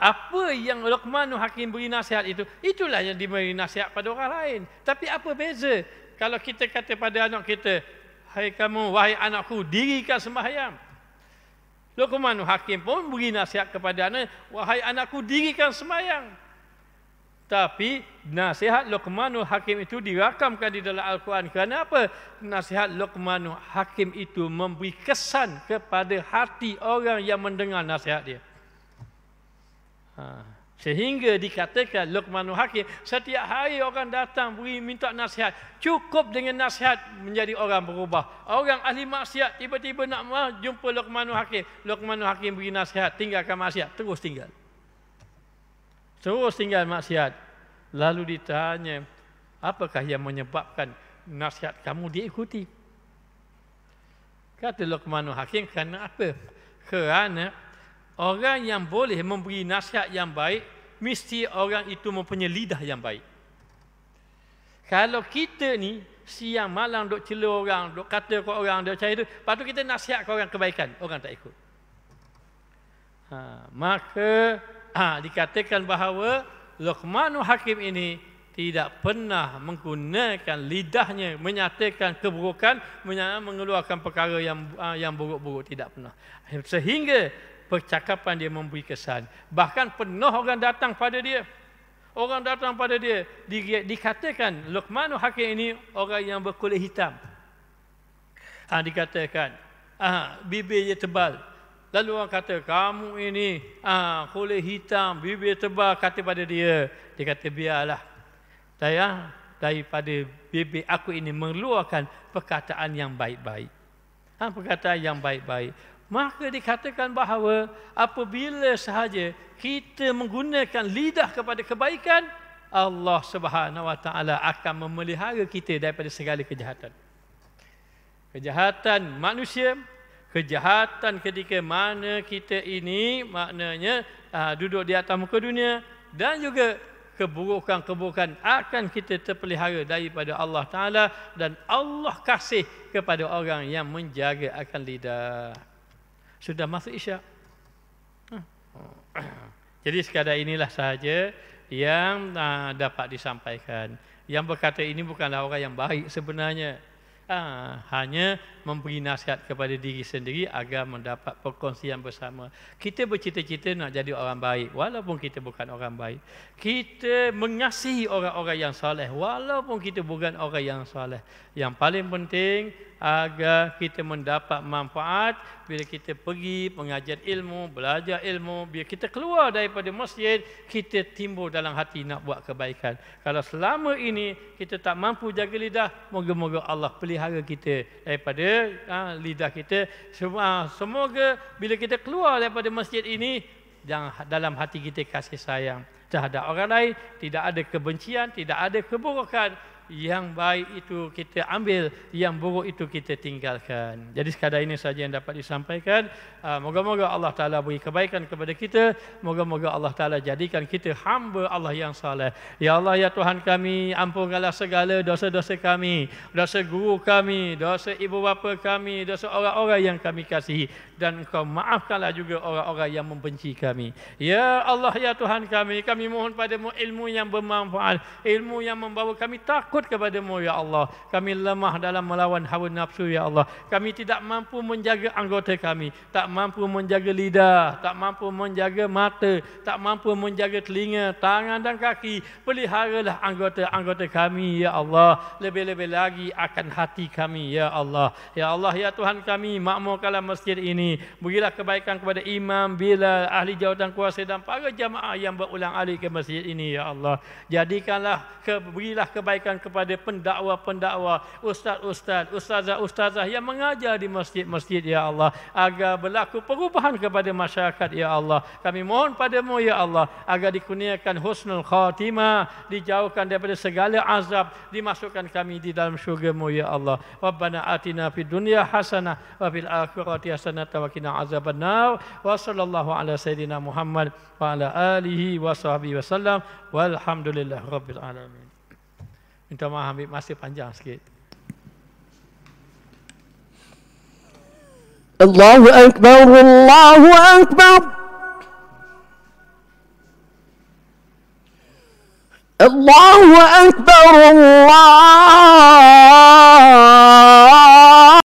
Apa yang Luqmanul Hakim beri nasihat itu, itulah yang diberi nasihat pada orang lain. Tapi apa beza kalau kita kata pada anak kita, wahai anakku, dirikan sembahyang. Luqmanul Hakim pun beri nasihat kepada anak, wahai anakku, dirikan sembahyang. Tapi nasihat Luqmanul Hakim itu dirakamkan di dalam Al-Quran. Kerana apa? Nasihat Luqmanul Hakim itu memberi kesan kepada hati orang yang mendengar nasihat dia. Sehingga dikatakan Luqmanul Hakim, setiap hari orang datang minta nasihat, cukup dengan nasihat menjadi orang berubah. Orang ahli maksiat tiba-tiba nak jumpa Luqmanul Hakim. Luqmanul Hakim beri nasihat, tinggalkan maksiat, terus tinggal. Terus tinggal maksiat. Lalu ditanya, apakah yang menyebabkan nasihat kamu diikuti? Kata Luqmanul Hakim, kerana apa? Kerana orang yang boleh memberi nasihat yang baik, mesti orang itu mempunyai lidah yang baik. Kalau kita ni siang malam duk cela orang, duk kata ke orang, duk cari tu, lepas tu kita nasihat ke orang kebaikan, orang tak ikut. Maka dikatakan bahawa Luqmanul Hakim ini tidak pernah menggunakan lidahnya menyatakan keburukan, mengeluarkan perkara yang buruk-buruk, tidak pernah. Sehingga percakapan dia memberi kesan. Bahkan pernah orang datang pada dia. Orang datang pada dia. Dikatakan Luqmanul Hakim ini orang yang berkulit hitam. Dikatakan bibirnya tebal. Lalu orang kata, kamu ini kulit hitam, bibir tebal. Kata pada dia. Dia kata, biarlah. Daripada bibir aku ini mengeluarkan perkataan yang baik-baik. Perkataan yang baik-baik. Maka dikatakan bahawa apabila sahaja kita menggunakan lidah kepada kebaikan, Allah Subhanahu wa taala akan memelihara kita daripada segala kejahatan. Kejahatan manusia, kejahatan ketika mana kita ini maknanya duduk di atas muka dunia, dan juga keburukan-keburukan akan kita terpelihara daripada Allah Ta'ala, dan Allah kasih kepada orang yang menjaga akan lidah. Sudah masuk Isyak. Jadi sekadar inilah sahaja yang dapat disampaikan. Yang berkata ini bukanlah orang yang baik sebenarnya. Hanya memberi nasihat kepada diri sendiri agar mendapat perkongsian bersama. Kita bercita-cita nak jadi orang baik walaupun kita bukan orang baik. Kita mengasihi orang-orang yang soleh walaupun kita bukan orang yang soleh. Yang paling penting agar kita mendapat manfaat bila kita pergi pengajian ilmu, belajar ilmu. Bila kita keluar daripada masjid, kita timbul dalam hati nak buat kebaikan. Kalau selama ini kita tak mampu jaga lidah, moga-moga Allah pelihara kita daripada lidah kita. Semoga bila kita keluar daripada masjid ini, dalam hati kita kasih sayang terhadap orang lain, tidak ada kebencian, tidak ada keburukan. Yang baik itu kita ambil, yang buruk itu kita tinggalkan. Jadi sekadar ini saja yang dapat disampaikan. Moga-moga Allah Ta'ala beri kebaikan kepada kita. Moga-moga Allah Ta'ala jadikan kita hamba Allah yang saleh. Ya Allah, ya Tuhan kami, ampunkanlah segala dosa-dosa kami, dosa guru kami, dosa ibu bapa kami, dosa orang-orang yang kami kasihi. Dan Engkau maafkanlah juga orang-orang yang membenci kami. Ya Allah, ya Tuhan kami mohon padamu ilmu yang bermanfaat, ilmu yang membawa kami takut kepadamu, ya Allah. Kami lemah dalam melawan hawa nafsu, ya Allah. Kami tidak mampu menjaga anggota kami, tak mampu menjaga lidah, tak mampu menjaga mata, tak mampu menjaga telinga, tangan dan kaki. Peliharalah anggota-anggota kami, ya Allah. Lebih-lebih lagi akan hati kami, ya Allah. Ya Allah, ya Tuhan kami, makmurkanlah masjid ini. Berilah kebaikan kepada imam, Bilal, ahli jawatan kuasa dan para jamaah yang berulang alik ke masjid ini, ya Allah. Jadikanlah, berilah kebaikan kepada pendakwa-pendakwa, ustaz-ustaz, ustazah-ustazah yang mengajar di masjid-masjid, ya Allah, agar berlaku perubahan kepada masyarakat, ya Allah. Kami mohon padamu, ya Allah, agar dikurniakan husnul khatimah, dijauhkan daripada segala azab, dimasukkan kami di dalam syurga-Mu, ya Allah. Rabbana atina fid dunya hasanah wa fil akhirati hasanah wa qina azabannar. Wa sallallahu ala sayidina Muhammad wa ala alihi wa sahbihi wasallam. Walhamdulillah rabbil alamin. Minta maaf, ambil masa panjang sikit. Allahu Akbar, Allahu Akbar. Allahu Akbar, Allah.